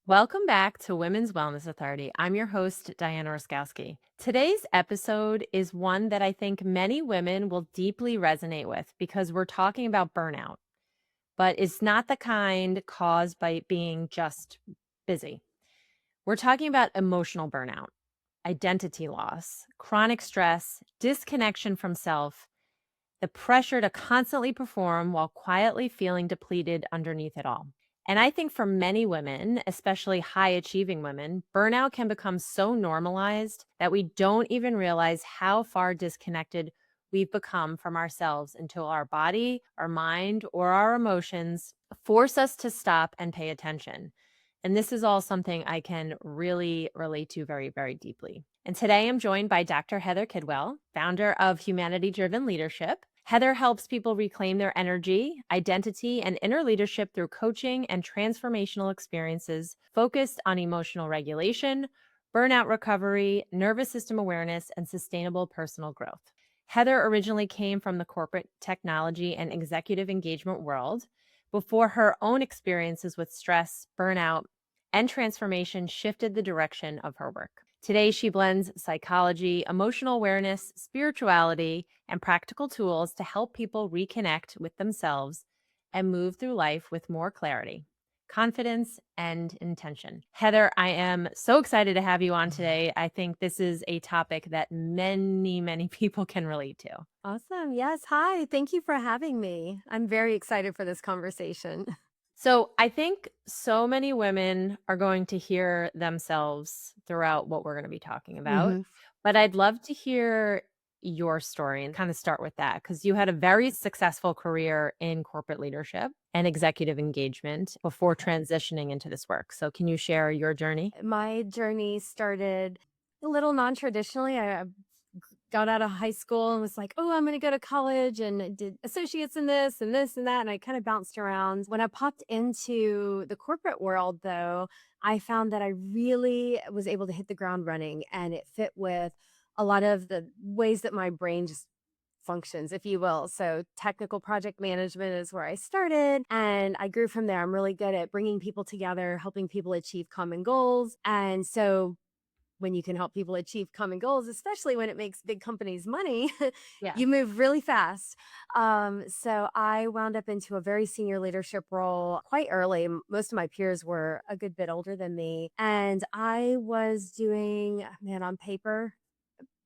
Welcome back to Women's Wellness Authority. I'm your host, Diana Roskowski. Today's episode is one that I think many women will deeply resonate with because we're talking about burnout, but it's not the kind caused by being just busy. We're talking about emotional burnout, identity loss, chronic stress, disconnection from self, the pressure to constantly perform while quietly feeling depleted underneath it all. And I think for many women, especially high achieving women, burnout can become so normalized that we don't even realize how far disconnected we've become from ourselves until our body, our mind, or our emotions force us to stop and pay attention. And this is all something I can really relate to very, very deeply. And today I'm joined by Dr. Heather Kidwell, founder of Humanity Driven Leadership. Heather helps people reclaim their energy, identity, and inner leadership through coaching and transformational experiences focused on emotional regulation, burnout recovery, nervous system awareness, and sustainable personal growth. Heather originally came from the corporate technology and executive engagement world before her own experiences with stress, burnout, and transformation shifted the direction of her work. Today, she blends psychology, emotional awareness, spirituality, and practical tools to help people reconnect with themselves and move through life with more clarity, confidence, and intention. Heather, I am so excited to have you on today. I think this is a topic that many, many people can relate to. Awesome. Yes. Hi. Thank you for having me. I'm very excited for this conversation. So I think so many women are going to hear themselves throughout what we're going to be talking about. hmm But I'd love to hear your story and kind of start with that because you had a very successful career in corporate leadership and executive engagement before transitioning into this work. So can you share your journey? My journey started a little non traditionally. I got out of high school and was like, oh, I'm going to go to college and I did associates in this and this and that. And I kind of bounced around. When I popped into the corporate world, though, I found that I really was able to hit the ground running and it fit with a lot of the ways that my brain just functions, if you will. So, technical project management is where I started, and I grew from there. I'm really good at bringing people together, helping people achieve common goals. And so, when you can help people achieve common goals, especially when it makes big companies money, Yeah. you move really fast. So I wound up into a very senior leadership role quite early. Most of my peers were a good bit older than me. And I was doing, man, on paper,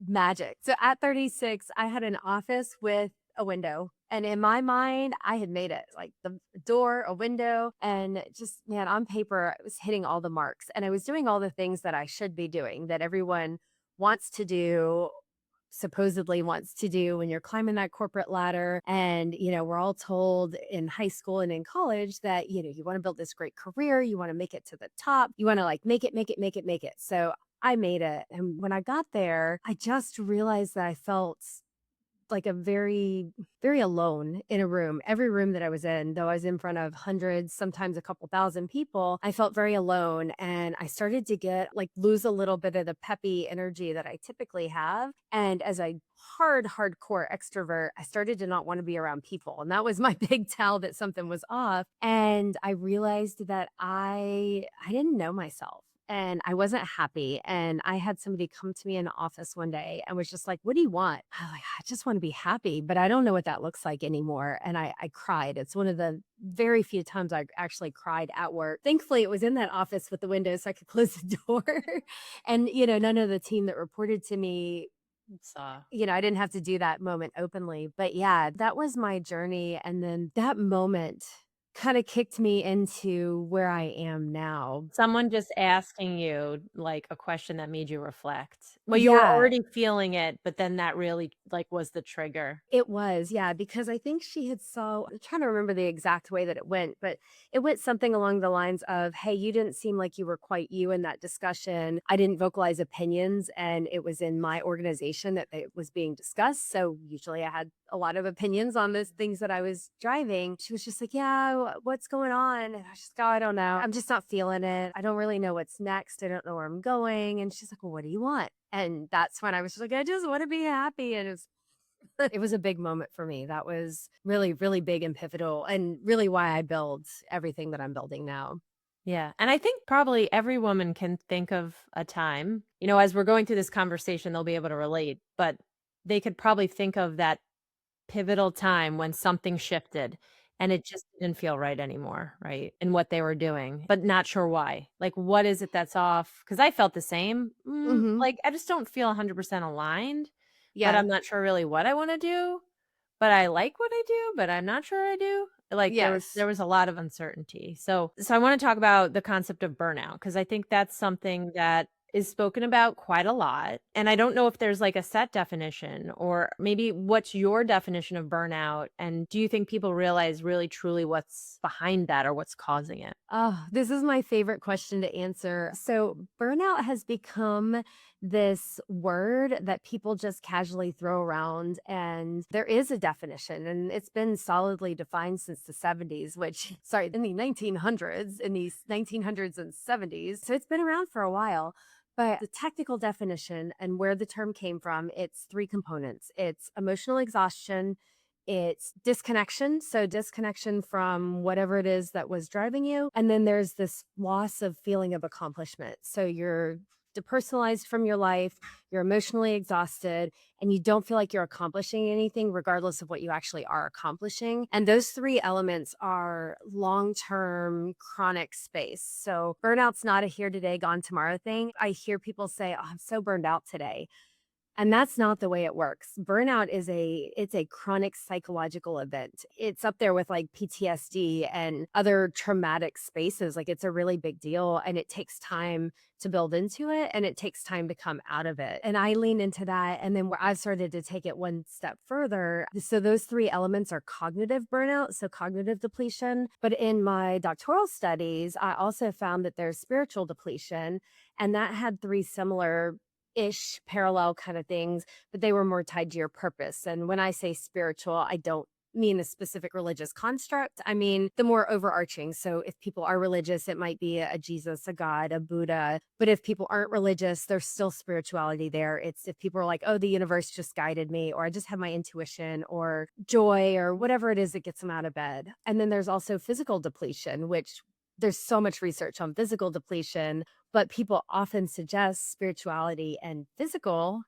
magic. So at 36, I had an office with a window. And in my mind, I had made it like the door, a window, and just, man, on paper, I was hitting all the marks. And I was doing all the things that I should be doing, that everyone wants to do, supposedly wants to do when you're climbing that corporate ladder. And, we're all told in high school and in college that, you want to build this great career, you want to make it to the top, you want to like make it, make it, make it, make it. So I made it. And when I got there, I just realized that I felt like a very, very alone in a room. Every room that I was in, though I was in front of hundreds, sometimes a couple thousand people, I felt very alone. And I started to get like lose a little bit of the peppy energy that I typically have. And as a hardcore extrovert, I started to not want to be around people. And that was my big tell that something was off. And I realized that I didn't know myself and I wasn't happy. And I had somebody come to me in the office one day and was just like, "What do you want?" I was like, "I just want to be happy, but I don't know what that looks like anymore." And I cried. It's one of the very few times I actually cried at work. Thankfully, it was in that office with the window so I could close the door. And, none of the team that reported to me, Saw. I didn't have to do that moment openly. But yeah, that was my journey. And then that moment kind of kicked me into where I am now. Someone just asking you, like, a question that made you reflect. Well, you were Yeah, already feeling it, but then that really, like, was the trigger. it was, yeah, because I think she had I'm trying to remember the exact way that it went, but it went something along the lines of, "Hey, you didn't seem like you were quite you in that discussion. I didn't vocalize opinions, and it was in my organization that it was being discussed. So usually I had a lot of opinions on those things that I was driving." She was just like, "Yeah, what's going on?" And I was just go, "I don't know. I'm just not feeling it. I don't really know what's next. I don't know where I'm going." And she's like, "Well, what do you want?" And that's when I was just like, "I just want to be happy." And it was a big moment for me. That was really, really big and pivotal and really why I build everything that I'm building now. Yeah, and I think probably every woman can think of a time, as we're going through this conversation, they'll be able to relate, but they could probably think of that pivotal time when something shifted and it just didn't feel right anymore, right? In what they were doing, but not sure why. Like, what is it that's off? Because I felt the same. Mhm. Like, I just don't feel 100% aligned, but Yeah. I'm not sure really what I want to do. But I like what I do, but I'm not sure I do. Like, Yes. there was a lot of uncertainty. So I wanna talk about the concept of burnout because I think that's something that is spoken about quite a lot, and I don't know if there's, like, a set definition or maybe what's your definition of burnout, and do you think people realize really truly what's behind that or what's causing it? Oh, this is my favorite question to answer. So, burnout has become this word that people just casually throw around, and there is a definition, and it's been solidly defined since the 70s, which, sorry, in the 1900s, in these 1900s and 70s. So, it's been around for a while. But the technical definition and where the term came from, it's three components: it's emotional exhaustion, it's disconnection, so disconnection from whatever it is that was driving you, and then there's this loss of feeling of accomplishment. So you're depersonalized from your life, you're emotionally exhausted, and you don't feel like you're accomplishing anything regardless of what you actually are accomplishing. And those three elements are long-term chronic space. So burnout's not a here today, gone tomorrow thing. I hear people say, "Oh, I'm so burned out today." And that's not the way it works. Burnout is it's a chronic psychological event. It's up there with like PTSD and other traumatic spaces. Like it's a really big deal and it takes time to build into it and it takes time to come out of it. And I lean into that. And then where I've started to take it one step further. So those three elements are cognitive burnout, so cognitive depletion. But in my doctoral studies, I also found that there's spiritual depletion. And that had three similar ish parallel kind of things, but they were more tied to your purpose. And when I say spiritual, I don't mean a specific religious construct. I mean the more overarching. So if people are religious, it might be a Jesus, a God, a Buddha. But if people aren't religious, there's still spirituality there. It's if people are like, oh, the universe just guided me, or I just have my intuition, or joy, or whatever it is that gets them out of bed. And then there's also physical depletion, which there's so much research on physical depletion, but people often suggest spirituality and physical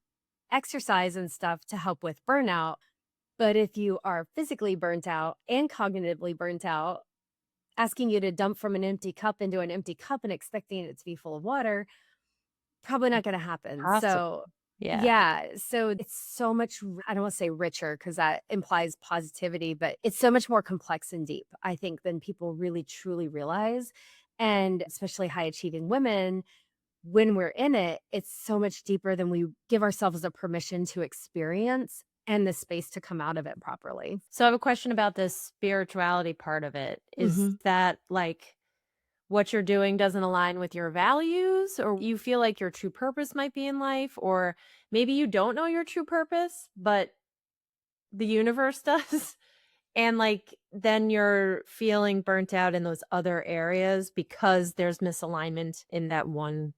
exercise and stuff to help with burnout. But if you are physically burnt out and cognitively burnt out, asking you to dump from an empty cup into an empty cup and expecting it to be full of water, probably not going to happen. Possible. So, Yeah. yeah, so it's so much, I don't want to say richer because that implies positivity, but it's so much more complex and deep, I think, than people really truly realize. And especially high achieving women, when we're in it, it's so much deeper than we give ourselves the permission to experience and the space to come out of it properly. So I have a question about this spirituality part of it. Is Mhm. that like what you're doing doesn't align with your values, or you feel like your true purpose might be in life, or maybe you don't know your true purpose, but the universe does? And like then you're feeling burnt out in those other areas because there's misalignment in that one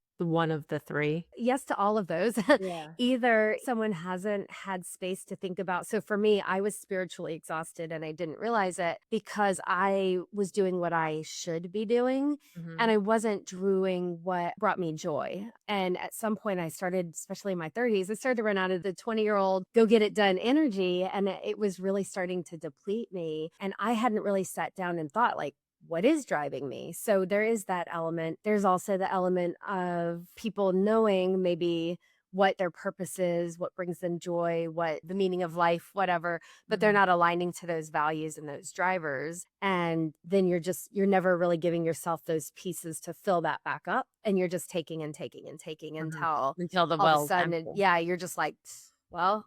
of the three. Yes to all of those. Yeah. Either someone hasn't had space to think about. So for me, I was spiritually exhausted and I didn't realize it because I was doing what I should be doing and Mhm. I wasn't doing what brought me joy. And at some point I started, especially in my 30s, I started to run out of the 20-year-old go get it done energy and it was really starting to deplete me. And I hadn't really sat down and thought like, what is driving me? So there is that element. There's also the element of people knowing maybe what their purpose is, what brings them joy, what the meaning of life, whatever, but they're Mhm. not aligning to those values and those drivers. And then you're never really giving yourself those pieces to fill that back up. And you're just taking and taking and taking Mhm. until Until the all of a well's sudden, empty. yeah, you're just like, well,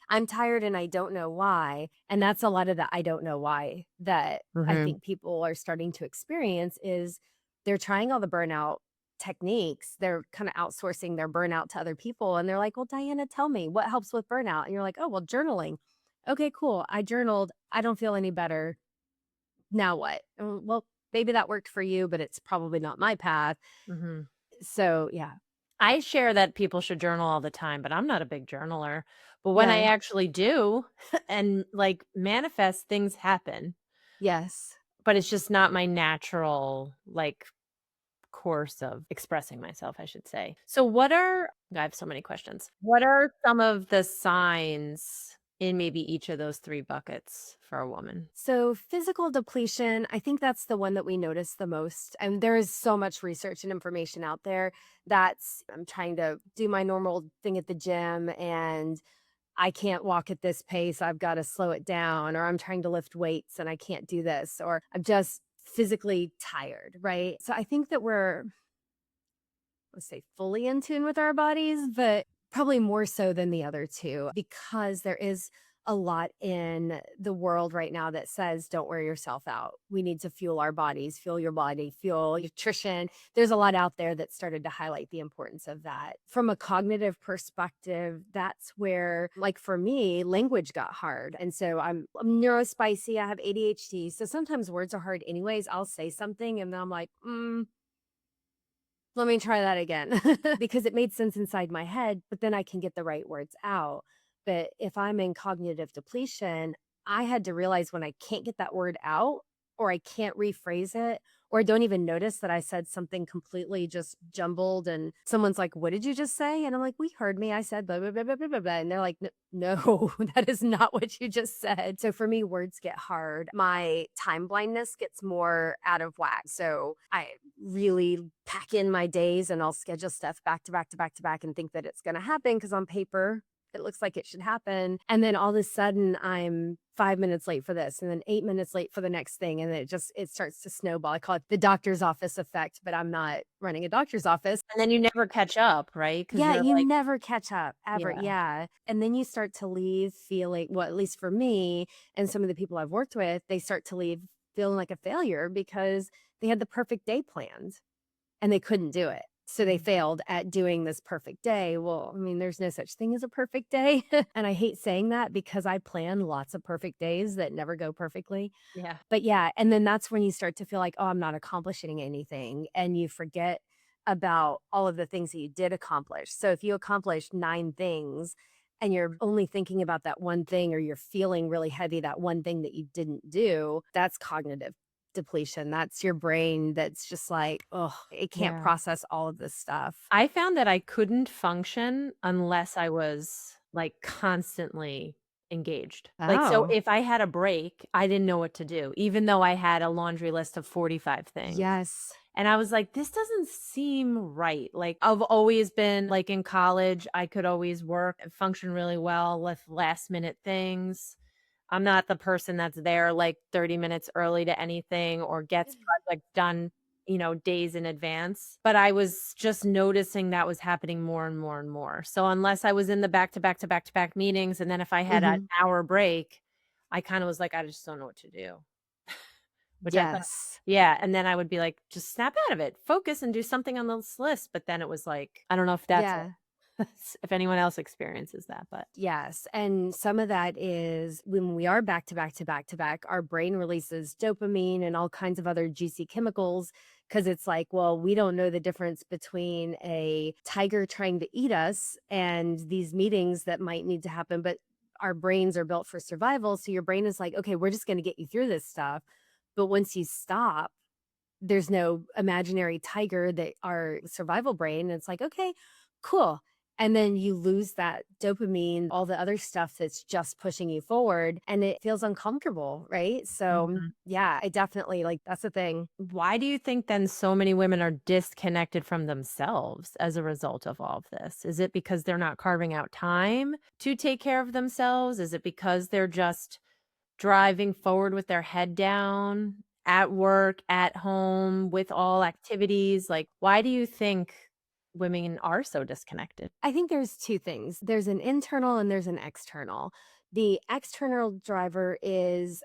I'm tired and I don't know why. And that's a lot of the I don't know why that I Mhm. think people are starting to experience is they're trying all the burnout techniques. They're kind of outsourcing their burnout to other people. And they're like, well, Diana, tell me what helps with burnout. And you're like, oh, well, journaling. Okay, cool. I journaled. I don't feel any better. Now what? Well, maybe that worked for you, but it's probably not my path. Mhm. So, yeah. I share that people should journal all the time, but I'm not a big journaler. But when I Yeah. actually do and, like, manifest, things happen, Yes. but it's just not my natural, like, course of expressing myself, I should say. So, I have so many questions. What are some of the signs in maybe each of those three buckets for a woman? So, physical depletion, I think that's the one that we notice the most. And there is so much research and information out there that's, I'm trying to do my normal thing at the gym and I can't walk at this pace. I've got to slow it down, or I'm trying to lift weights and I can't do this, or I'm just physically tired, right? So, I think that we're, let's say, fully in tune with our bodies, but probably more so than the other two because there is a lot in the world right now that says don't wear yourself out. We need to fuel our bodies, fuel your body, fuel nutrition. There's a lot out there that started to highlight the importance of that. From a cognitive perspective, that's where, like for me, language got hard. And so I'm neurospicy, I have ADHD. So sometimes words are hard anyways. I'll say something and then I'm like, let me try that again because it made sense inside my head, but then I can get the right words out. But if I'm in cognitive depletion, I had to realize when I can't get that word out or I can't rephrase it or I don't even notice that I said something completely just jumbled and someone's like, "What did you just say?" And I'm like, "We heard me. I said blah, blah, blah, blah, blah, blah, blah." And they're like, No, that is not what you just said." So for me, words get hard. My time blindness gets more out of whack. So I really pack in my days and I'll schedule stuff back to back to back to back and think that it's going to happen because on paper, it looks like it should happen. And then all of a sudden I'm 5 minutes late for this and then 8 minutes late for the next thing. And it starts to snowball. I call it the doctor's office effect, but I'm not running a doctor's office. And then you never catch up, right? Because Yeah, you're you like, never catch up ever. yeah, Yeah. And then you start to leave feeling, well, at least for me and some of the people I've worked with, they start to leave feeling like a failure because they had the perfect day planned and they couldn't do it. So they mhm, failed at doing this perfect day. Well, I mean, there's no such thing as a perfect day. And I hate saying that because I plan lots of perfect days that never go perfectly. yeah, But yeah, and then that's when you start to feel like, "Oh, I'm not accomplishing anything," and you forget about all of the things that you did accomplish. So if you accomplished 9 things and you're only thinking about that one thing or you're feeling really heavy that one thing that you didn't do, that's cognitive depletion. That's your brain that's just like, oh, it can't yeah. process all of this stuff." I found that I couldn't function unless I was, like, constantly engaged. Like, so Oh, if I had a break, I didn't know what to do, even though I had a laundry list of 45 things. yes. And I was like, "This doesn't seem right." Like, I've always been like, in college, I could always work and function really well with last minute things. I'm not the person that's there, like, 30 minutes early to anything or gets projects done, days in advance, but I was just noticing that was happening more and more and more. So unless I was in the back to back to back to back meetings, and then if I had an Mhm. hour break, I kinda was like, "I just don't know what to do." Which I thought, Yes. yeah, and then I would be like, "Just snap out of it, focus and do something on this list," but then it was like, I don't know if that's Yeah. if anyone else experiences that, but Yes, and some of that is when we are back to back to back to back, our brain releases dopamine and all kinds of other juicy chemicals because it's like, well, we don't know the difference between a tiger trying to eat us and these meetings that might need to happen, but our brains are built for survival. So your brain is like, okay, we're just going to get you through this stuff. But once you stop, there's no imaginary tiger that our survival brain. It's like, okay, cool. And then you lose that dopamine, all the other stuff that's just pushing you forward, and it feels uncomfortable, right? So, mhm. yeah, I definitely like that's the thing. Why do you think then so many women are disconnected from themselves as a result of all of this? Is it because they're not carving out time to take care of themselves? Is it because they're just driving forward with their head down at work, at home, with all activities? Like, why do you think women are so disconnected? I think there's two things there's an internal and there's an external. The external driver is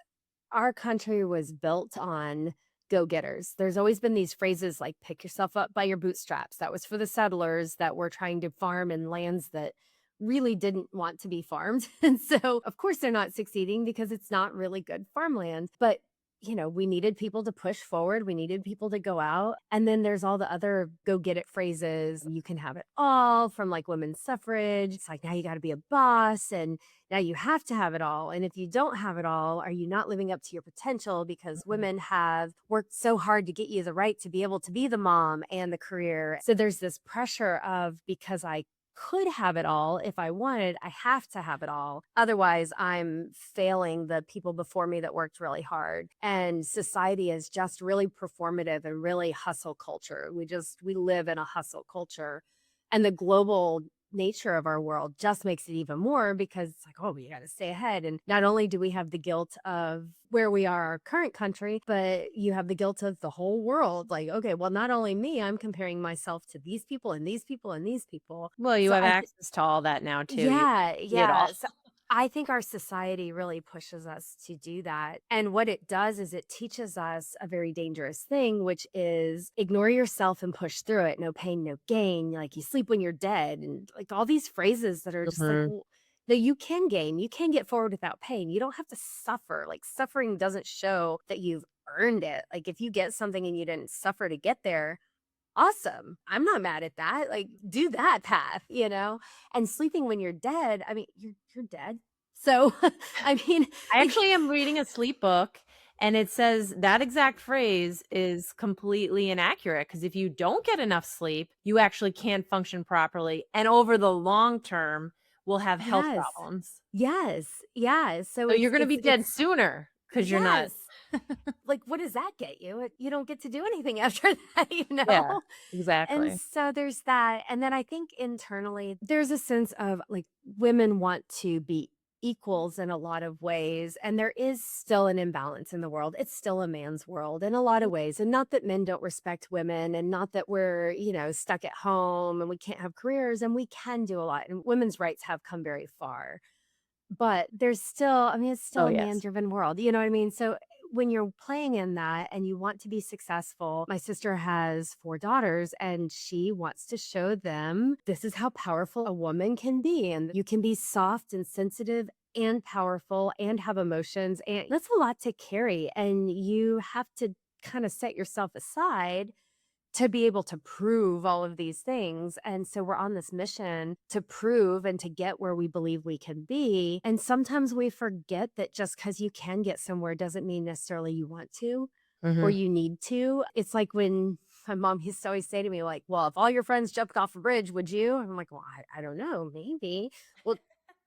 our country was built on go-getters. There's always been these phrases like pick yourself up by your bootstraps. That was for the settlers that were trying to farm in lands that really didn't want to be farmed. And so, of course, they're not succeeding because it's not really good farmland. But we needed people to push forward. We needed people to go out. And then there's all the other go get it phrases. You can have it all from like women's suffrage. It's like now you got to be a boss and now you have to have it all. And if you don't have it all, are you not living up to your potential because Mhm. women have worked so hard to get you the right to be able to be the mom and the career? So there's this pressure of because I could have it all if I wanted, I have to have it all. Otherwise, I'm failing the people before me that worked really hard. And society is just really performative and really hustle culture. We live in a hustle culture. And the global nature of our world just makes it even more because it's like, oh, we got to stay ahead. And not only do we have the guilt of where we are, our current country, but you have the guilt of the whole world. Like, okay, well, not only me, I'm comparing myself to these people and these people and these people. Well, you So have I access to all that now too. You yeah, see it all. yeah. So I think our society really pushes us to do that. And what it does is it teaches us a very dangerous thing, which is ignore yourself and push through it. No pain, no gain. Like you sleep when you're dead. And like all these phrases that are just like, Mhm. well, that you can gain, you can get forward without pain. You don't have to suffer. Like suffering doesn't show that you've earned it. Like if you get something and you didn't suffer to get there, awesome. I'm not mad at that. Like, do that path. And sleeping when you're dead, I mean, you're dead. So, I mean, I actually am reading a sleep book, and it says that exact phrase is completely inaccurate because if you don't get enough sleep, you actually can't function properly, and over the long term, will have health yes. problems. Yes. Yeah. So So you're it's gonna be it's dead it's sooner because 'cause you're not. yes. Like what does that get you? You don't get to do anything after that. Yeah, And exactly. so there's that. And then I think internally, there's a sense of like women want to be equals in a lot of ways. And there is still an imbalance in the world. It's still a man's world in a lot of ways. And not that men don't respect women and not that we're stuck at home and we can't have careers and we can do a lot. And women's rights have come very far. But there's still I mean, it's still Oh, a yes. man-driven world, you know what I mean? So, when you're playing in that and you want to be successful my sister has 4 daughters, and she wants to show them, "This is how powerful a woman can be, and you can be soft and sensitive and powerful and have emotions," and that's a lot to carry, and you have to kinda set yourself aside to be able to prove all of these things. And so we're on this mission to prove and to get where we believe we can be. And sometimes we forget that just because you can get somewhere doesn't mean necessarily you want to or Mhm. you need to. It's like when my mom used to always say to me, like, well, if all your friends jumped off a bridge, would you? I'm like, well, I don't know, maybe. Well,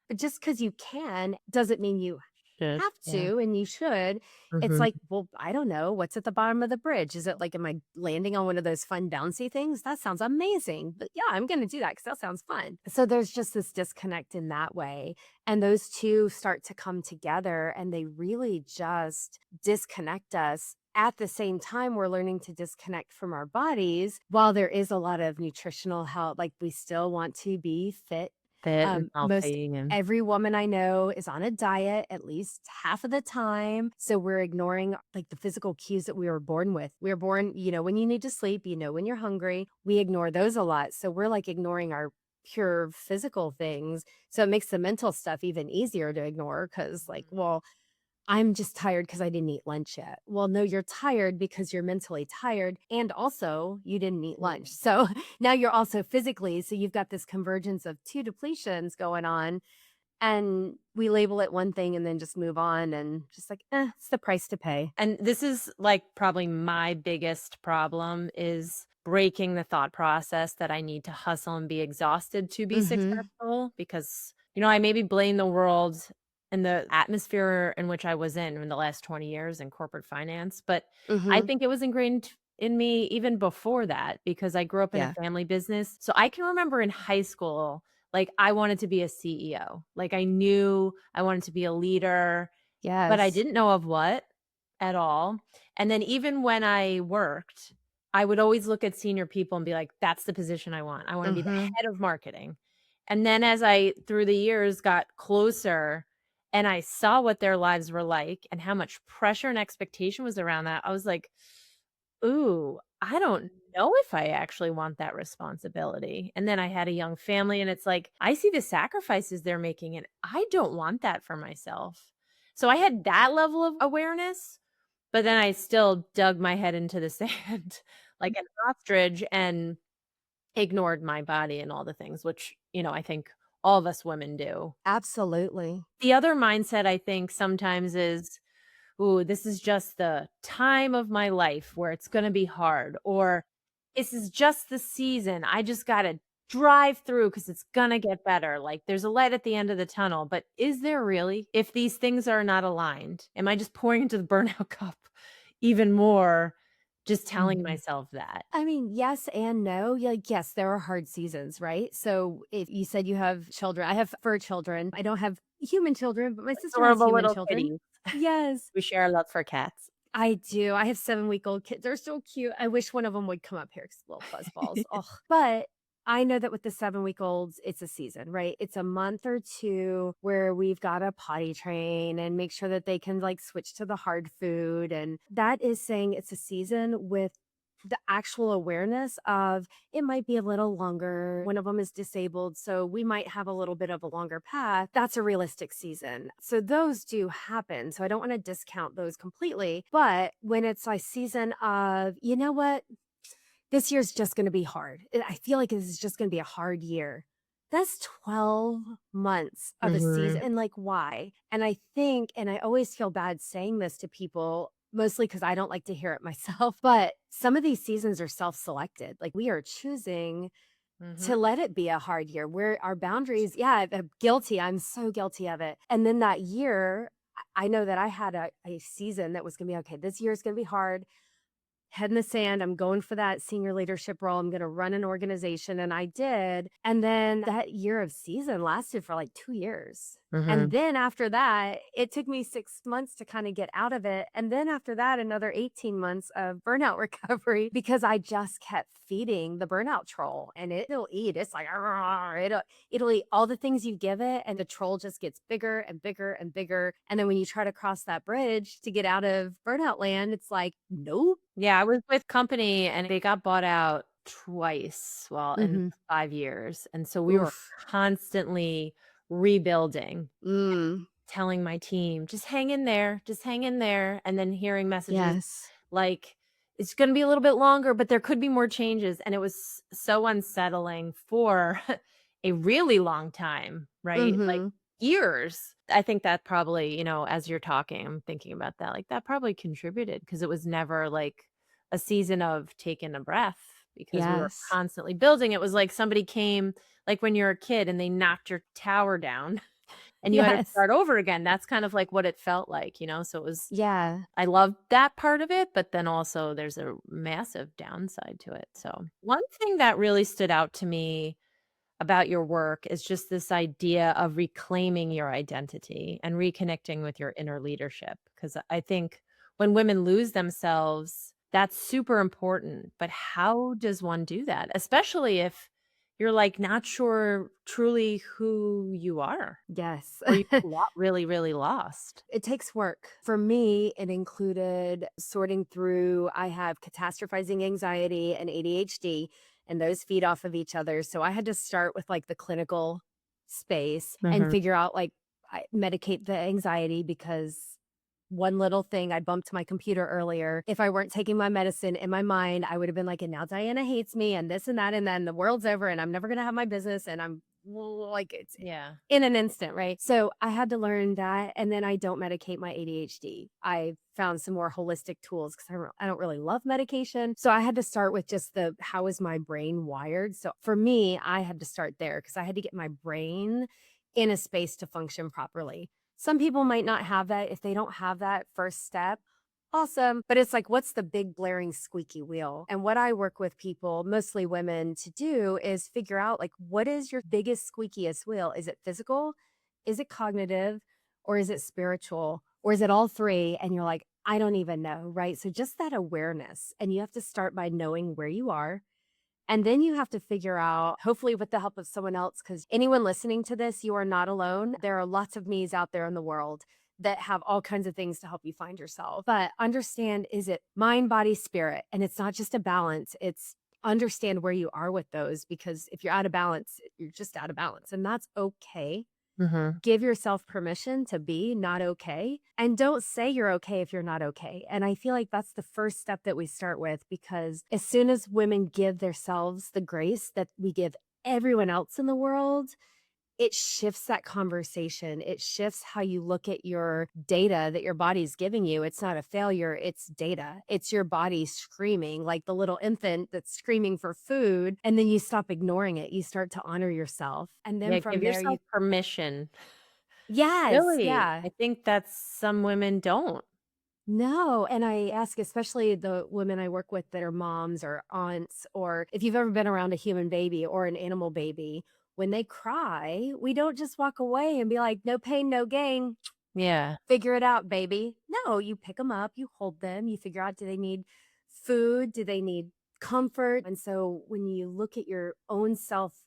but just because you can doesn't mean you Should, have yeah. to and you should. It's Mhm. like, well, I don't know. What's at the bottom of the bridge? Is it like, am I landing on one of those fun bouncy things? That sounds amazing. But yeah, I'm going to do that because that sounds fun. So there's just this disconnect in that way. And those two start to come together and they really just disconnect us. At the same time, we're learning to disconnect from our bodies while there is a lot of nutritional help. Like we still want to be fit. Fit and Most healthy and every woman I know is on a diet at least half of the time. So we're ignoring like the physical cues that we were born with. We were born when you need to sleep, when you're hungry. We ignore those a lot. So we're like ignoring our pure physical things. So it makes the mental stuff even easier to ignore because, like, well, I'm just tired because I didn't eat lunch yet. Well, no, you're tired because you're mentally tired. And also, you didn't eat lunch. Mhm. So now you're also physically. So you've got this convergence of two depletions going on. And we label it one thing and then just move on and just like, it's the price to pay. And this is, like, probably my biggest problem is breaking the thought process that I need to hustle and be exhausted to be Mm successful because, I maybe blame the world and the atmosphere in which I was in the last 20 years in corporate finance, but hmm. Mm I hmm. think it was ingrained in me even before that because I grew up in a Yeah. family business. So I can remember in high school, like, I wanted to be a CEO. Like, I knew I wanted to be a leader, but I Yes. didn't know of what at all. And then even when I worked, I would always look at senior people and be like, "That's the position I want. I wanna Mm be the hmm. head of marketing." And then as I, through the years, got closer and I saw what their lives were like and how much pressure and expectation was around that, I was like, "Ooh, I don't know if I actually want that responsibility." And then I had a young family, and it's like, I see the sacrifices they're making, and I don't want that for myself. So I had that level of awareness, But then I still dug my head into the sand like an ostrich and ignored my body and all the things, which, I think all of us women do. Absolutely. The other mindset I think sometimes is, "Ooh, this is just the time of my life where it's gonna be hard," or, "This is just the season. I just gotta drive through because it's gonna get better." Like, there's a light at the end of the tunnel, but is there really? If these things are not aligned, am I just pouring into the burnout cup even more, just telling Mhm. myself that? I mean, yes and no. Like, yes, there are hard seasons, right? So if you said you have children, I have fur children. I don't have human children, but my sister has Adorable human little children. kitties. Yes, We share a love for cats. I do. I have 7-week-old kids. They're so cute. I wish one of them would come up here because little fuzzballs. Oh, but I know that with the 7-week-olds, it's a season, right? It's a month or two where we've got to potty train and make sure that they can like switch to the hard food. And that is saying it's a season with the actual awareness of it might be a little longer. One of them is disabled, so we might have a little bit of a longer path. That's a realistic season. So those do happen. So I don't want to discount those completely. But when it's a season of, you know what, this year's just going to be hard. I feel like this is just going to be a hard year. That's 12 months of a season. Mhm. And like, why? And I think, and I always feel bad saying this to people, mostly because I don't like to hear it myself, but some of these seasons are self selected. Like, we are choosing to Mhm. let it be a hard year where our boundaries, yeah, I'm guilty. I'm so guilty of it. And then that year, I know that I had a season that was going to be okay. This year is going to be hard, head in the sand. I'm going for that senior leadership role. I'm going to run an organization. And I did. And then that year of season lasted for like 2 years. And Mhm. then after that, it took me 6 months to kind of get out of it. And then after that, another 18 months of burnout recovery because I just kept feeding the burnout troll and it'll eat. It's like, "Arr," it'll eat all the things you give it. And the troll just gets bigger and bigger and bigger. And then when you try to cross that bridge to get out of burnout land, it's like, nope. Yeah, I was with company and they got bought out twice, well, in Mhm. 5 years, and so we were Oof. constantly rebuilding, Mm. telling my team, just hang in there," and then hearing messages Yes. like, "It's gonna be a little bit longer, but there could be more changes," and it was so unsettling for a really long time, right? Like, Mhm. years. I think that probably, as you're talking, I'm thinking about that, like, that probably contributed because it was never, like, a season of taking a breath because we were Yes. constantly building. It was like somebody came like when you're a kid and they knocked your tower down and you had to Yes. start over again. That's kind of like what it felt like, so it was Yeah. I loved that part of it, but then also there's a massive downside to it. So, one thing that really stood out to me about your work is just this idea of reclaiming your identity and reconnecting with your inner leadership. Because I think when women lose themselves, that's super important. But how does one do that? Especially if you're like not sure truly who you are Yes. or you really, really lost. It takes work. For me, it included sorting through I have catastrophizing anxiety and ADHD, and those feed off of each other. So I had to start with like the clinical space and Mhm. figure out like I medicate the anxiety because one little thing I bumped my computer earlier. If I weren't taking my medicine in my mind, I would have been like, and now Diana hates me and this and then the world's over and I'm never going to have my business. And I'm like, it's Yeah. in an instant, right? So I had to learn that. And then I don't medicate my ADHD. I found some more holistic tools because I don't really love medication. So I had to start with just the how is my brain wired? So for me, I had to start there because I had to get my brain in a space to function properly. Some people might not have that. If they don't have that first step, awesome. But it's like, what's the big blaring squeaky wheel? And what I work with people, mostly women, to do is figure out like, what is your biggest squeakiest wheel? Is it physical? Is it cognitive? Or is it spiritual? Or is it all three? And you're like, I don't even know. Right. So just that awareness. And you have to start by knowing where you are and then you have to figure out, hopefully with the help of someone else, because anyone listening to this, you are not alone. There are lots of me's out there in the world that have all kinds of things to help you find yourself. But understand, is it mind, body, spirit? And it's not just a balance, it's understand where you are with those because if you're out of balance, you're just out of balance. And that's okay. Mhm. Give yourself permission to be not okay, and don't say you're okay if you're not okay. And I feel like that's the first step that we start with, because as soon as women give themselves the grace that we give everyone else in the world, it shifts that conversation. It shifts how you look at your data that your body's giving you. It's not a failure, it's data. It's your body screaming like the little infant that's screaming for food. And then you stop ignoring it. You start to honor yourself. And then Yeah, from give there, yourself permission. yes, Really, yeah. I think that's some women don't. No, and I ask especially the women I work with that are moms or aunts, or if you've ever been around a human baby or an animal baby, when they cry, we don't just walk away and be like, "No pain, no gain. Yeah. Figure it out, baby." No, you pick them up, you hold them, you figure out, do they need food? Do they need comfort? And so when you look at your own self,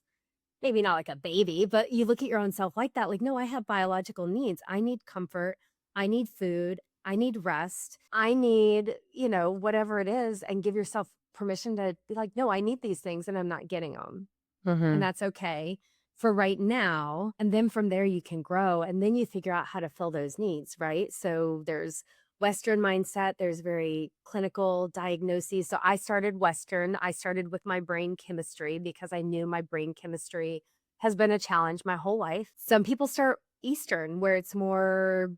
maybe not like a baby, but you look at your own self like that, like, no, I have biological needs. I need comfort. I need food. I need rest. I need, whatever it is, and give yourself permission to be like, no, I need these things and I'm not getting them. And Mhm. that's okay for right now. And then from there, you can grow and then you figure out how to fill those needs, right? So there's Western mindset, there's very clinical diagnoses. So I started Western. I started with my brain chemistry because I knew my brain chemistry has been a challenge my whole life. Some people start Eastern, where it's more,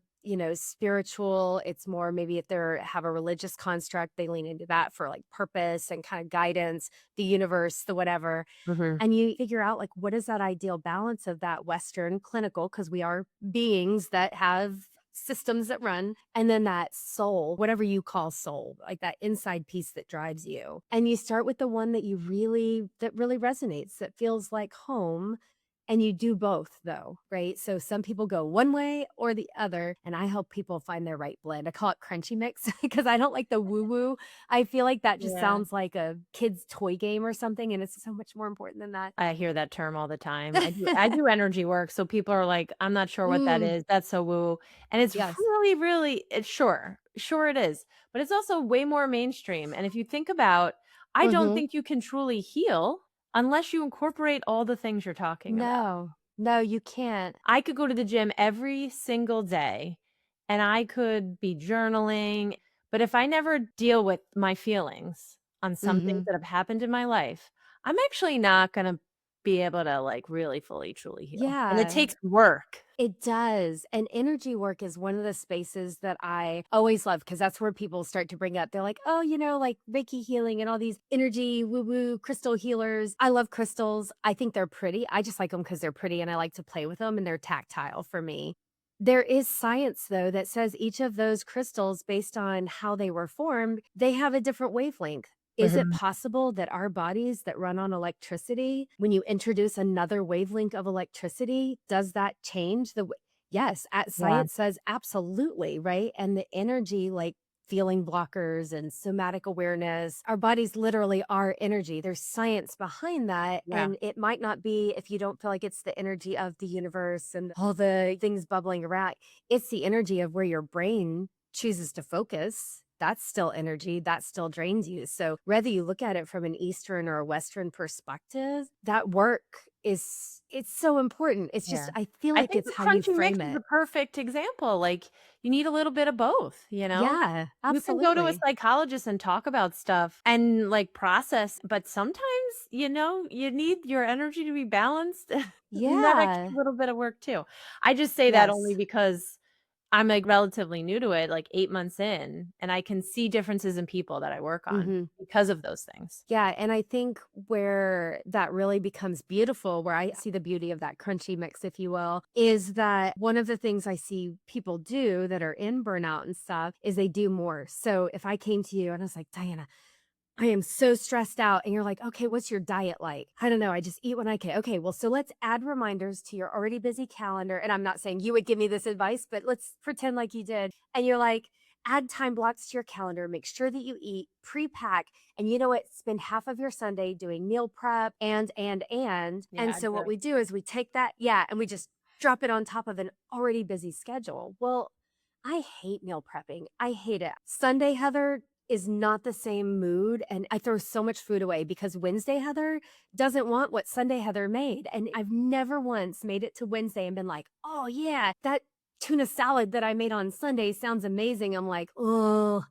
spiritual. It's more, maybe if they have a religious construct, they lean into that for like purpose and kind of guidance, the universe, the whatever. Mhm. And you figure out, like, what is that ideal balance of that Western clinical, because we are beings that have systems that run, and then that soul, whatever you call soul, like that inside piece that drives you. And you start with the one that really resonates, that feels like home. And you do both though, right? So some people go one way or the other, and I help people find their right blend. I call it crunchy mix because I don't like the woo woo. I feel like that just Yeah. sounds like a kid's toy game or something, and it's so much more important than that. I hear that term all the time. I do energy work, so people are like, "I'm not sure what that Mm, is. That's so woo." And it's yes. really, really it's sure it is, but it's also way more mainstream, and if you think about I don't Mhm. think you can truly heal unless you incorporate all the things you're talking about. No. No, you can't. I could go to the gym every single day, and I could be journaling, but if I never deal with my feelings on some things Mhm. that have happened in my life, I'm actually not gonna be able to, like, really fully, truly heal, and it Yeah. takes work. It does, and energy work is one of the spaces that I always love, because that's where people start to bring up, they're like, "Oh, like Reiki healing and all these energy woo-woo crystal healers." I love crystals. I think they're pretty. I just like them because 'cause they're pretty and I like to play with them and they're tactile for me. There is science, though, that says each of those crystals, based on how they were formed, they have a different wavelength. Is it Mhm. possible that our bodies that run on electricity, when you introduce another wavelength of electricity, does that change the yes, Yeah, science says absolutely, right? And the energy, like feeling blockers and somatic awareness, our bodies literally are energy. There's science behind that. yeah, And it might not be, if you don't feel like it's the energy of the universe and all the things bubbling around, it's the energy of where your brain chooses to focus. That's still energy, that still drains you. So whether you look at it from an Eastern or a Western perspective, that work it's so important. It's just, yeah. I feel I like think it's the how you crunchy mix frame is it. a perfect example, like, you need a little bit of both, you know? Yeah, You can go to a absolutely. psychologist and talk about stuff and, like, process, but sometimes, you need your energy to be balanced, and that extra Yeah. little bit of work too. I just say that only Yes. because I'm, like, relatively new to it, like, 8 months in, and I can see differences in people that I work on Mhm. because of those things. Yeah, and I think where that really becomes beautiful, where I see the beauty of that crunchy mix, if you will, is that one of the things I see people do that are in burnout and stuff is they do more. So if I came to you and I was like, "Diana, I am so stressed out." And you're like, "Okay, what's your diet like?" "I don't know. I just eat when I can." "Okay, well, so let's add reminders to your already busy calendar." And I'm not saying you would give me this advice, but let's pretend like you did. And you're like, add time blocks to your calendar, make sure that you eat, pre-pack, and you know what? Spend half of your Sunday doing meal prep and. Yeah, And I so get what it. we do is we take that, yeah, and we just drop it on top of an already busy schedule. Well, I hate meal prepping. I hate it. Sunday, Heather, is not the same mood, and I throw so much food away because Wednesday Heather doesn't want what Sunday Heather made, and I've never once made it to Wednesday and been like, "Oh, yeah, that tuna salad that I made on Sunday sounds amazing." I'm like, "Oh,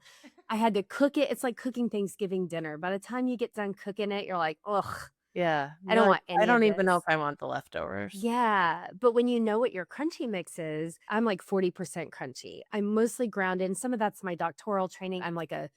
I had to cook it." It's like cooking Thanksgiving dinner. By the time you get done cooking it, you're like, "Ugh, Yeah, I you're don't like, want "I any of don't even know if this." I want the leftovers." Yeah, but when you know what your crunchy mix is, I'm like 40% crunchy. I'm mostly grounded, and some of that's my doctoral training. I'm like a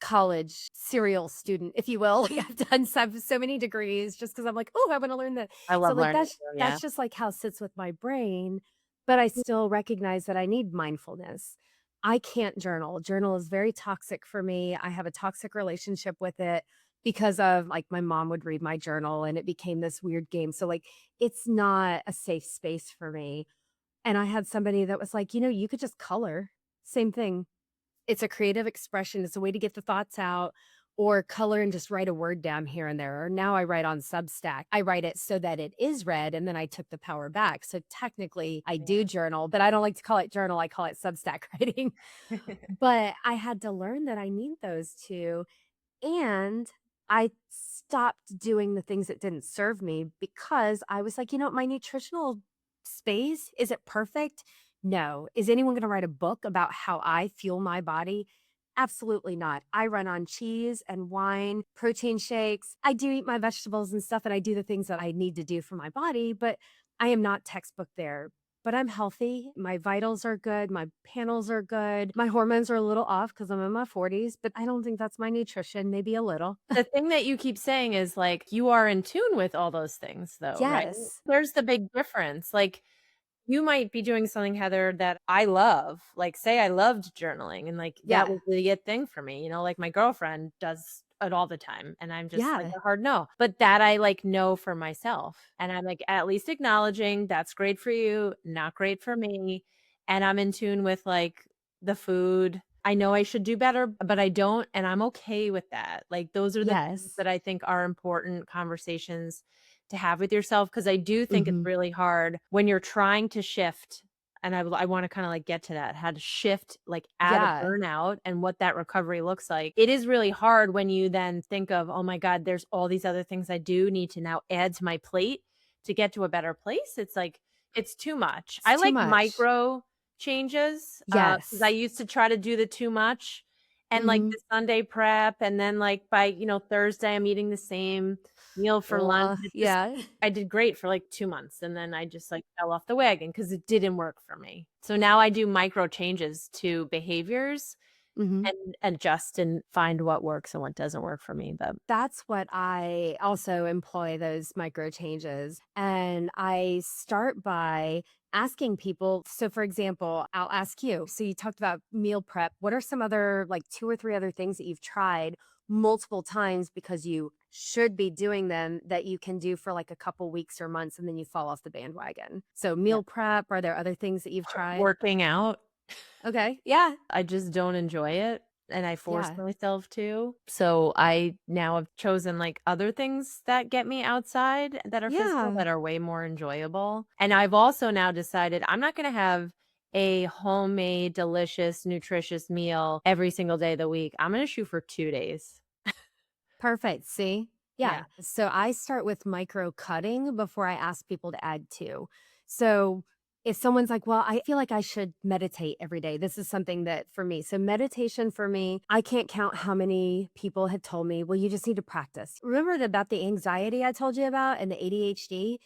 college serial student, if you will. Like, I've done so many degrees just because 'cause I'm like, "Oh, I wanna learn that." I So, love like, learning that's too, yeah. that's just, like, how it sits with my brain, but I still recognize that I need mindfulness. I can't journal. Journal is very toxic for me. I have a toxic relationship with it because of, like, my mom would read my journal, and it became this weird game. So, like, it's not a safe space for me, and I had somebody that was like, you could just color." Same thing. It's a creative expression, it's a way to get the thoughts out or color and just write a word down here and there, or now I write on Substack. I write it so that it is read, and then I took the power back. So technically, I do journal, but I don't like to call it journal, I call it Substack writing. But I had to learn that I need those 2, and I stopped doing the things that didn't serve me because I was like, "You know what? My nutritional space, is it perfect? No. Is anyone gonna write a book about how I fuel my body? Absolutely not. I run on cheese and wine, protein shakes. I do eat my vegetables and stuff, and I do the things that I need to do for my body, but I am not textbook there. But I'm healthy. My vitals are good. My panels are good. My hormones are a little off because I'm in my 40s, but I don't think that's my nutrition, maybe a little. The thing that you keep saying is, like, you are in tune with all those things though, right? Yes. There's the big difference, like, you might be doing something, Heather, that I love, like, say I loved journaling and, like, that Yeah. was the it thing for me, like, my girlfriend does it all the time, and I'm just like Yeah. a hard no, but that I, like, know for myself, and I'm, like, at least acknowledging, "That's great for you, not great for me," and I'm in tune with, like, the food. I know I should do better, but I don't, and I'm okay with that. Like, those are the things Yes. that I think are important conversations to have with yourself, because I do think it's Mhm. really hard when you're trying to shift, and I wanna kinda, like, get to that, how to shift, like, out of Yeah. burnout and what that recovery looks like. It is really hard when you then think of, "Oh my god, there's all these other things I do need to now add to my plate to get to a better place." It's like, it's too much. It's I too like much. micro changes, because I Yes. used to try to do the too much and, like, Mhm. the Sunday prep, and then, like, by, Thursday, I'm eating the same meal for lunch. It just Yeah. I did great for, like, 2 months, and then I just, like, fell off the wagon because it didn't work for me. So now I do micro changes to behaviors Mhm. and adjust and find what works and what doesn't work for me, but That's what I also employ, those micro changes. And I start by asking people. So, for example, I'll ask you. So, you talked about meal prep. What are some other, like, 2 or 3 other things that you've tried multiple times because you should be doing them that you can do for like a couple weeks or months and then you fall off the bandwagon? So, yeah. meal prep, are there other things that you've tried? Working out, Okay. Yeah. I just don't enjoy it, and I force Yeah. myself to. So I now have chosen, like, other things that get me outside that are physical Yeah. that are way more enjoyable, and I've also now decided I'm not gonna have a homemade, delicious, nutritious meal every single day of the week. I'm gonna shoot for 2 days. Perfect, see? Yeah. Yeah, so I start with micro cutting before I ask people to add 2. So, if someone's like, "Well, I feel like I should meditate every day." This is something that for me, so meditation for me, I can't count how many people had told me, "Well, you just need to practice." Remember about the anxiety I told you about and the ADHD?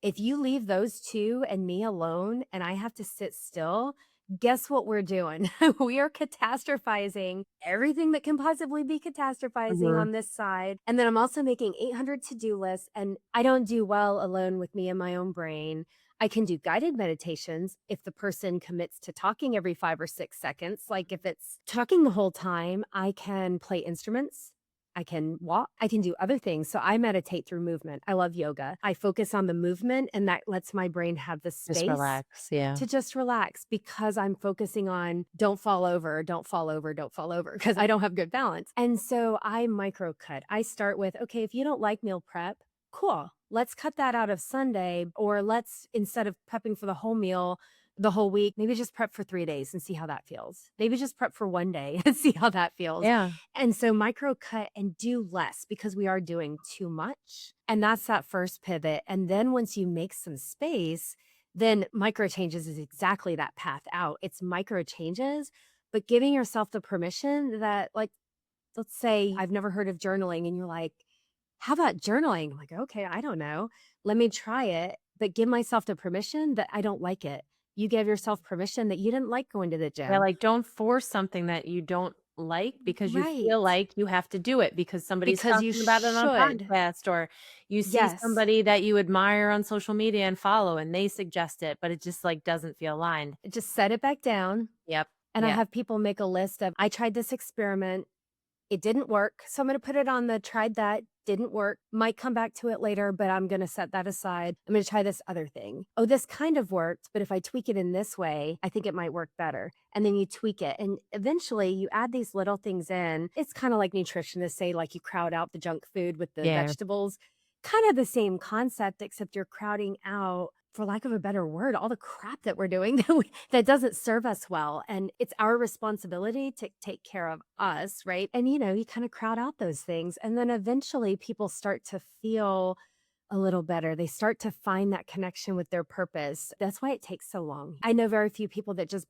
If you leave those 2 and me alone and I have to sit still, guess what we're doing? We are catastrophizing everything that can possibly be catastrophizing Mhm. on this side. And then I'm also making 800 to do lists. And I don't do well alone with me and my own brain. I can do guided meditations if the person commits to talking every 5 or 6 seconds. Like if it's talking the whole time, I can play instruments. I can walk. I can do other things. So I meditate through movement. I love yoga. I focus on the movement, and that lets my brain have the Just space relax, yeah. to just relax because I'm focusing on don't fall over, don't fall over, don't fall over because I don't have good balance. And so I micro cut. I start with, okay, if you don't like meal prep, cool. Let's cut that out of Sunday, or let's, instead of prepping for the whole meal, the whole week. Maybe just prep for 3 days and see how that feels. Maybe just prep for 1 day and see how that feels. Yeah. And so micro cut and do less because we are doing too much. And that's that first pivot. And then once you make some space, then micro changes is exactly that path out. It's micro changes, but giving yourself the permission that, like, let's say I've never heard of journaling and you're like, how about journaling? I'm like, okay, I don't know. Let me try it, but give myself the permission that I don't like it. You gave yourself permission that you didn't like going to the Yeah, gym. like, don't force something that you don't like because you Right. feel like you have to do it because somebody's Because you talking about it on a should. podcast, or you see Yes. somebody that you admire on social media and follow, and they suggest it, but it just, like, doesn't feel aligned. Just set it back down. Yep. And I Yeah. have people make a list of, I tried this experiment. It didn't work. So I'm going to put it on the tried that, didn't work. Might come back to it later, but I'm going to set that aside. I'm going to try this other thing. Oh, this kind of worked, but if I tweak it in this way, I think it might work better. And then you tweak it. And eventually you add these little things in. It's kind of like nutritionists say, like you crowd out the junk food with the Yeah. vegetables. Kind of the same concept, except you're crowding out, for lack of a better word, all the crap that we're doing that doesn't serve us well. And it's our responsibility to take care of us, right? And, you kind of crowd out those things. And then eventually people start to feel a little better. They start to find that connection with their purpose. That's why it takes so long. I know very few people that just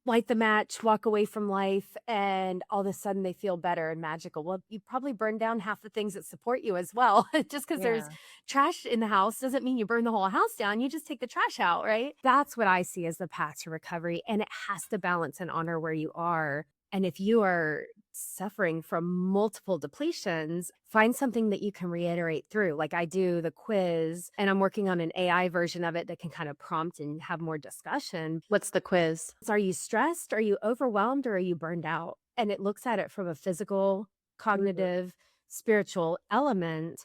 light the match, walk away from life, and all of a sudden they feel better and magical. Well, you probably burn down half the things that support you as well. Just because there's Yeah. trash in the house doesn't mean you burn the whole house down. You just take the trash out, right? That's what I see as the path to recovery. And it has to balance and honor where you are. And if you are suffering from multiple depletions, find something that you can reiterate through. Like I do the quiz, and I'm working on an AI version of it that can kind of prompt and have more discussion. What's the quiz? Are you stressed? Are you overwhelmed? Or are you burned out? And it looks at it from a physical, Mhm. cognitive, spiritual element.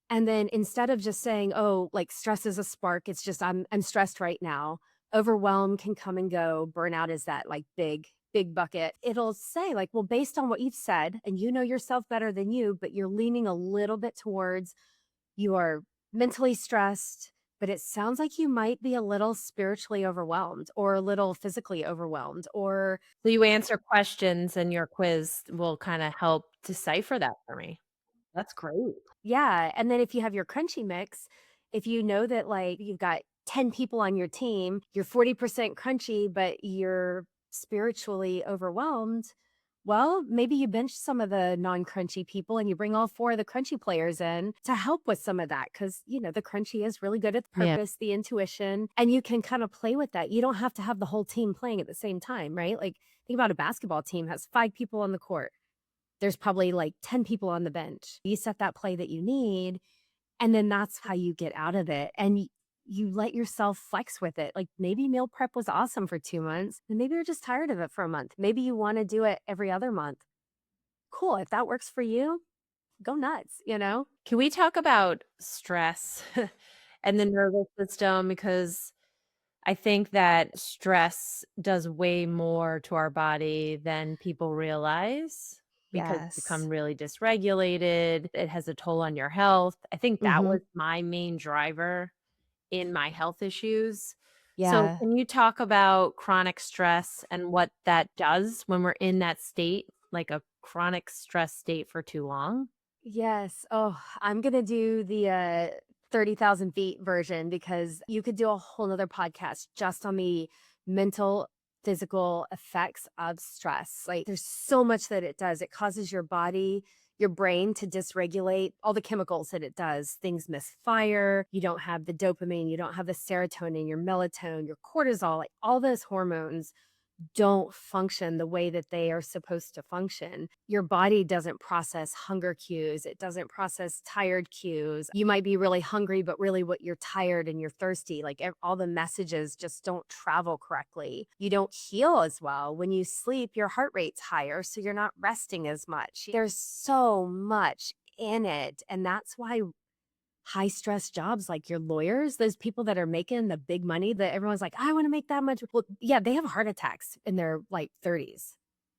And then instead of just saying, oh, like stress is a spark, it's just I'm stressed right now. Overwhelm can come and go. Burnout is that like big bucket. It'll say like, well, based on what you've said, and you know yourself better than you, but you're leaning a little bit towards you are mentally stressed, but it sounds like you might be a little spiritually overwhelmed or a little physically overwhelmed or So you answer questions and your quiz will kinda help decipher that for me. That's great. yeah. And then if you have your crunchy mix, if you know that like you've got 10 people on your team, you're 40% crunchy, but you're spiritually overwhelmed. Well, maybe you bench some of the non crunchy people and you bring all four of the crunchy players in to help with some of that. Cause, the crunchy is really good at the Yeah. purpose, the intuition, and you can kind of play with that. You don't have to have the whole team playing at the same time, right? Like, think about a basketball team has 5 people on the court. There's probably like 10 people on the bench. You set that play that you need, and then that's how you get out of it. And you let yourself flex with it. Like maybe meal prep was awesome for 2 months, and maybe you're just tired of it for a month. Maybe you want to do it every other month. Cool. If that works for you, go nuts. Can we talk about stress and the nervous system? Because I think that stress does way more to our body than people realize because you become Yes. really dysregulated. It has a toll on your health. I think that Mhm. was my main driver in my health issues. So, Yeah. can you talk about chronic stress and what that does when we're in that state, like a chronic stress state for too long? Yes. Oh, I'm gonna do the 30,000 feet version because you could do a whole nother podcast just on the mental, physical effects of stress. Like there's so much that it does. It causes your body, your brain to dysregulate all the chemicals that it does. Things misfire. You don't have the dopamine, you don't have the serotonin, your melatonin, your cortisol, like all those hormones don't function the way that they are supposed to function. Your body doesn't process hunger cues. It doesn't process tired cues. You might be really hungry, but really what you're tired and you're thirsty. Like all the messages just don't travel correctly. You don't heal as well. When you sleep, your heart rate's higher, so you're not resting as much. There's so much in it. And that's why high stress jobs like your lawyers, those people that are making the big money that everyone's like, I want to make that much. Well, yeah, they have heart attacks in their like 30s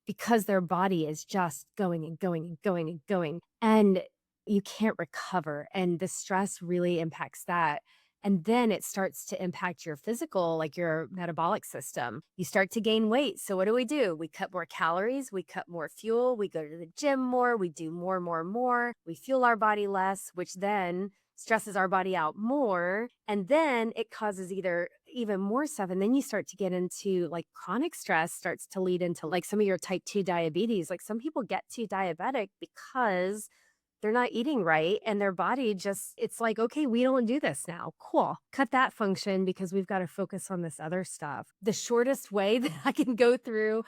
because their body is just going and going and going and going. And you can't recover. And the stress really impacts that. And then it starts to impact your physical, like your metabolic system. You start to gain weight. So what do? We cut more calories, we cut more fuel, we go to the gym more, we do more, more, more. We fuel our body less, which then stresses our body out more. And then it causes either even more stuff. And then you start to get into like chronic stress starts to lead into like some of your type 2 diabetes. Like some people get to diabetic because they're not eating right and their body just it's like, "Okay, we don't do this now. Cool. Cut that function because we've got to focus on this other stuff." The shortest way that I can go through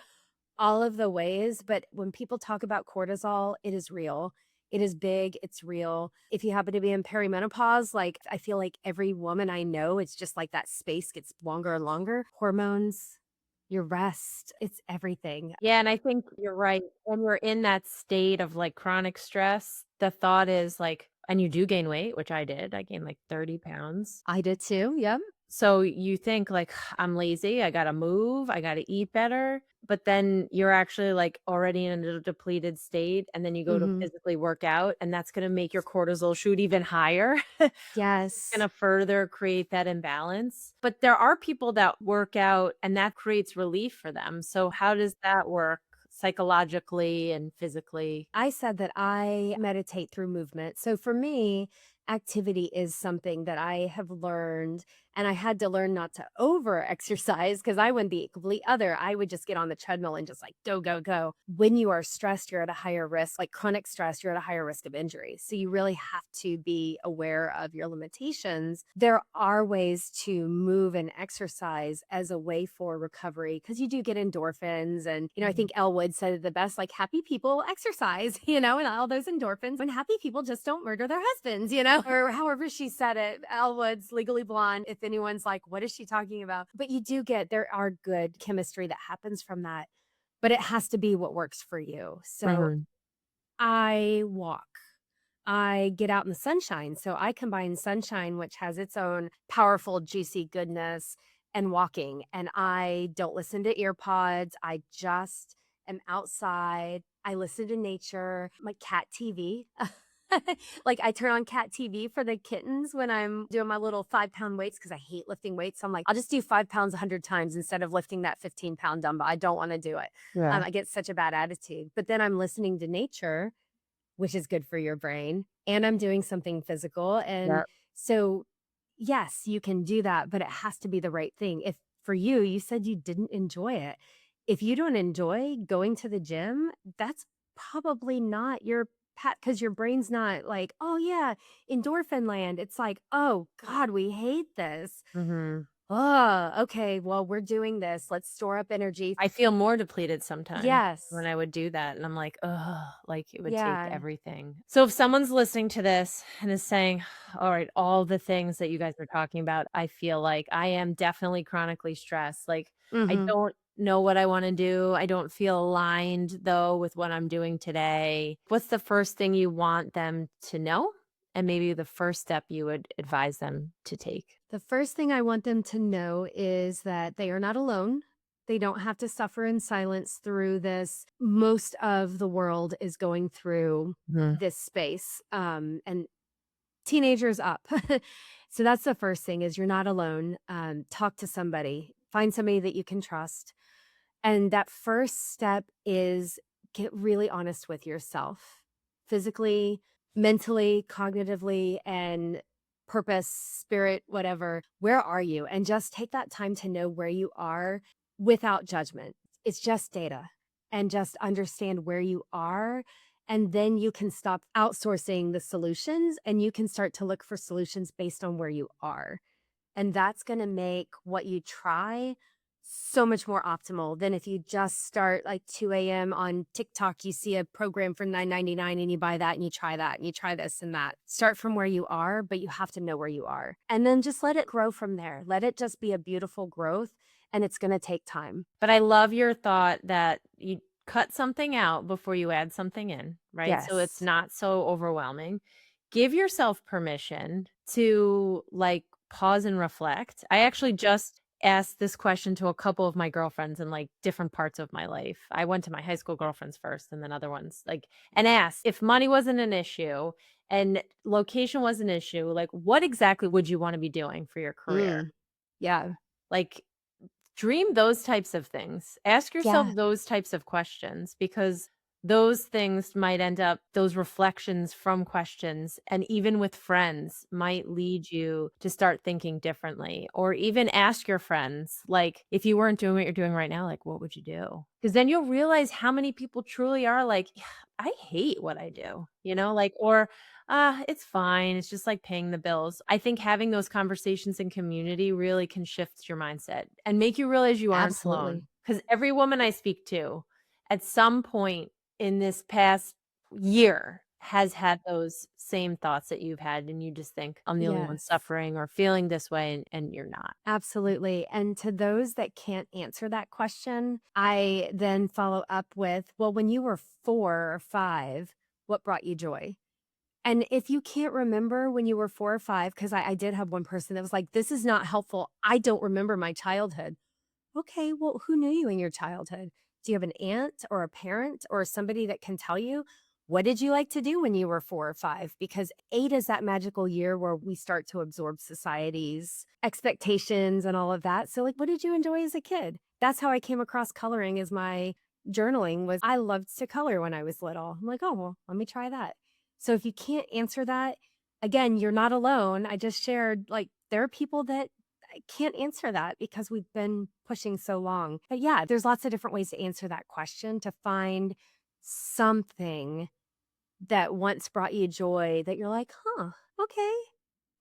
all of the ways, but when people talk about cortisol, it is real. It is big, it's real. If you happen to be in perimenopause, like, I feel like every woman I know, it's just like that space gets longer and longer. Hormones, your rest, it's everything. Yeah, and I think you're right. When we're in that state of, like, chronic stress, the thought is, like and you do gain weight, which I did. I gained, like, 30 pounds. I did too, yep. So you think, like, "I'm lazy, I gotta move, I gotta eat better," but then you're actually, like, already in a depleted state, and then you go to Mhm. physically work out, and that's gonna make your cortisol shoot even higher. It's Yes. gonna further create that imbalance. But there are people that work out, and that creates relief for them. So how does that work psychologically and physically? I said that I meditate through movement. So for me, activity is something that I have learned, and I had to learn not to over exercise because I wouldn't be complete other. I would just get on the treadmill and just like go, go, go. When you are stressed, you're at a higher risk, like chronic stress, you're at a higher risk of injury. So you really have to be aware of your limitations. There are ways to move and exercise as a way for recovery because you do get endorphins. And, I Mhm. think Elwood said it the best like happy people exercise, and all those endorphins. When happy people just don't murder their husbands, or however she said it. Elwood's Legally Blonde. If anyone's like, what is she talking about? But there are good chemistry that happens from that, but it has to be what works for you. So Mhm. I walk. I get out in the sunshine. So I combine sunshine, which has its own powerful, juicy goodness, and walking. And I don't listen to ear pods. I just am outside. I listen to nature, my cat TV. Like I turn on cat TV for the kittens when I'm doing my little 5 pound weights because I hate lifting weights. So I'm like, I'll just do 5 pounds 100 times instead of lifting that 15-pound dumbbell. I don't want to do it. Yeah. I get such a bad attitude. But then I'm listening to nature, which is good for your brain, and I'm doing something physical, and Yep. so, yes, you can do that, but it has to be the right thing. If for you, you said you didn't enjoy it. If you don't enjoy going to the gym, that's probably not your pat because your brain's not like, "Oh, yeah, endorphin land." It's like, "Oh god, we hate this. Mhm. Oh, okay, well, we're doing this. Let's store up energy." I feel more depleted sometimes when Yes. I would do that, and I'm like, "Ugh," like, it would take Yeah. everything. So if someone's listening to this and is saying, "Alright, all the things that you guys are talking about, I feel like I am definitely chronically stressed, like, I Mhm. don't know what I wanna do, I don't feel aligned, though, with what I'm doing today." What's the first thing you want them to know? And maybe the first step you would advise them to take? The first thing I want them to know is that they are not alone. They don't have to suffer in silence through this. Most of the world is going through Mhm. this space, and teenagers up. So that's the first thing is you're not alone. Talk to somebody. Find somebody that you can trust. And that first step is get really honest with yourself, physically, mentally, cognitively, and purpose, spirit, whatever. Where are you? And just take that time to know where you are without judgment. It's just data and just understand where you are. And then you can stop outsourcing the solutions and you can start to look for solutions based on where you are. And that's gonna make what you try so much more optimal than if you just start like 2 a.m. on TikTok, you see a program for 9.99 and you buy that and you try that and you try this and that. Start from where you are, but you have to know where you are. And then just let it grow from there. Let it just be a beautiful growth and it's gonna take time. But I love your thought that you cut something out before you add something in, right? So it's Yes. not so overwhelming. Give yourself permission to, like, pause and reflect. I actually just asked this question to a couple of my girlfriends in, like, different parts of my life. I went to my high school girlfriends first and then other ones, like and asked, "If money wasn't an issue and location was an issue, like, what exactly would you wanna be doing for your career? Mm. Yeah. Like, dream those types of things. Ask yourself Yeah. those types of questions because those things might end up those reflections from questions and even with friends might lead you to start thinking differently or even ask your friends like if you weren't doing what you're doing right now like what would you do? Cuz then you'll realize how many people truly are like "Yeah, I hate what I do." Like or it's fine. It's just like paying the bills. I think having those conversations in community really can shift your mindset and make you realize you aren't alone. Absolutely. Because every woman I speak to at some point in this past year has had those same thoughts that you've had, and you just think, I'm the only one Yes. suffering or feeling this way, and you're not. Absolutely. And to those that can't answer that question, I then follow up with, well, when you were 4 or 5, what brought you joy? And if you can't remember when you were 4 or 5, because I did have one person that was like, this is not helpful. I don't remember my childhood. Okay, well, who knew you in your childhood? Do you have an aunt or a parent or somebody that can tell you? What did you like to do when you were 4 or 5? Because 8 is that magical year where we start to absorb society's expectations and all of that. So, like, what did you enjoy as a kid? That's how I came across coloring as my journaling was I loved to color when I was little. I'm like, oh, well, let me try that. So if you can't answer that, again, you're not alone. I just shared like there are people that I can't answer that because we've been pushing so long. But yeah, there's lots of different ways to answer that question to find something that once brought you joy that you're like, huh, okay,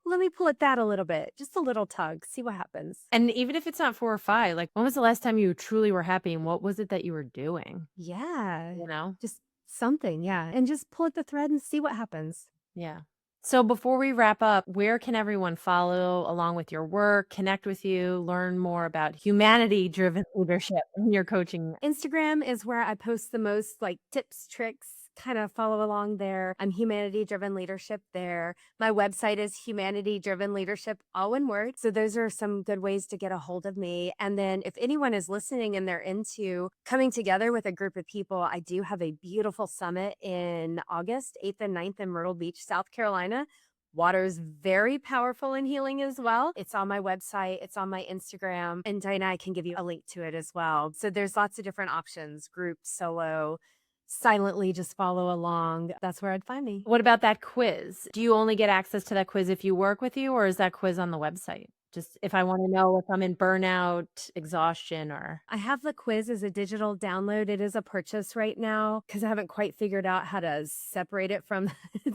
let me pull at that a little bit, just a little tug, see what happens. And even if it's not 4 or 5, like, when was the last time you truly were happy, and what was it that you were doing? Yeah, You know? just something. Yeah. And just pull at the thread and see what happens. Yeah. So before we wrap up, where can everyone follow along with your work, connect with you, learn more about humanity-driven leadership in your coaching? Instagram is where I post the most like tips, tricks, kind of follow along there. I'm humanity driven leadership there. My website is humanity driven leadership, all one word. So those are some good ways to get a hold of me. And then if anyone is listening and they're into coming together with a group of people, I do have a beautiful summit in August 8th and 9th in Myrtle Beach, South Carolina. Water is very powerful in healing as well. It's on my website, it's on my Instagram, and Diana, I can give you a link to it as well. So there's lots of different options, group, solo, silently just follow along. That's where I'd find me. What about that quiz? Do you only get access to that quiz if you work with you, or is that quiz on the website? Just if I wanna know if I'm in burnout, exhaustion, or I have the quiz as a digital download. It is a purchase right now because I haven't quite figured out how to separate it from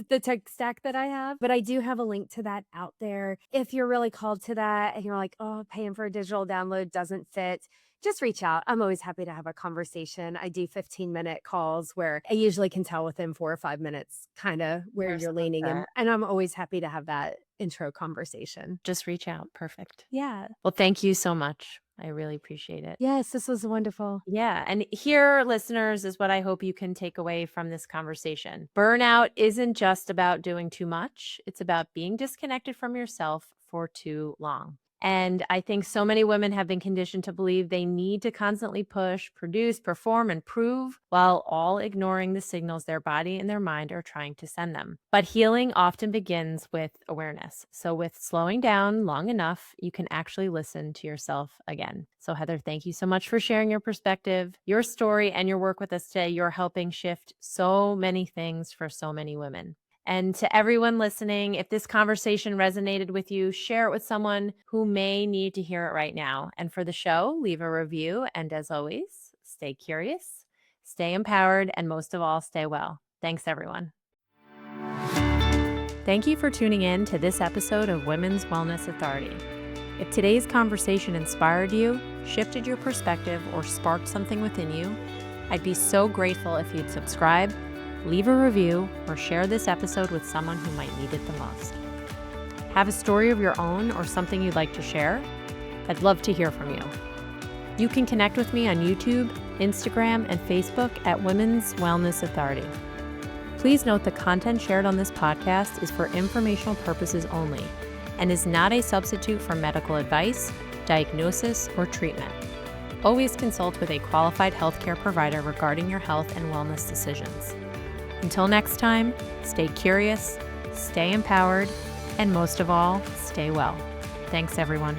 the tech stack that I have. But I do have a link to that out there. If you're really called to that and you're like, oh, paying for a digital download doesn't fit, just reach out. I'm always happy to have a conversation. I do 15-minute calls where I usually can tell within 4 or 5 minutes kind of where there's you're someone leaning. that And I'm always happy to have that intro conversation. just reach out. Perfect. Yeah. Well, thank you so much. I really appreciate it. Yes, this was wonderful. Yeah. And here, listeners, is what I hope you can take away from this conversation. Burnout isn't just about doing too much, it's about being disconnected from yourself for too long. And I think so many women have been conditioned to believe they need to constantly push, produce, perform, and prove while all ignoring the signals their body and their mind are trying to send them. But healing often begins with awareness. So, with slowing down long enough, you can actually listen to yourself again. So, Heather, thank you so much for sharing your perspective, your story, and your work with us today. You're helping shift so many things for so many women. And to everyone listening, if this conversation resonated with you, share it with someone who may need to hear it right now. And for the show, leave a review. And as always, stay curious, stay empowered, and most of all, stay well. Thanks, everyone. Thank you for tuning in to this episode of Women's Wellness Authority. If today's conversation inspired you, shifted your perspective, or sparked something within you, I'd be so grateful if you'd subscribe, leave a review, or share this episode with someone who might need it the most. Have a story of your own or something you'd like to share? I'd love to hear from you. You can connect with me on YouTube, Instagram, and Facebook at Women's Wellness Authority. Please note the content shared on this podcast is for informational purposes only and is not a substitute for medical advice, diagnosis, or treatment. Always consult with a qualified healthcare provider regarding your health and wellness decisions. Until next time, stay curious, stay empowered, and most of all, stay well. Thanks, everyone.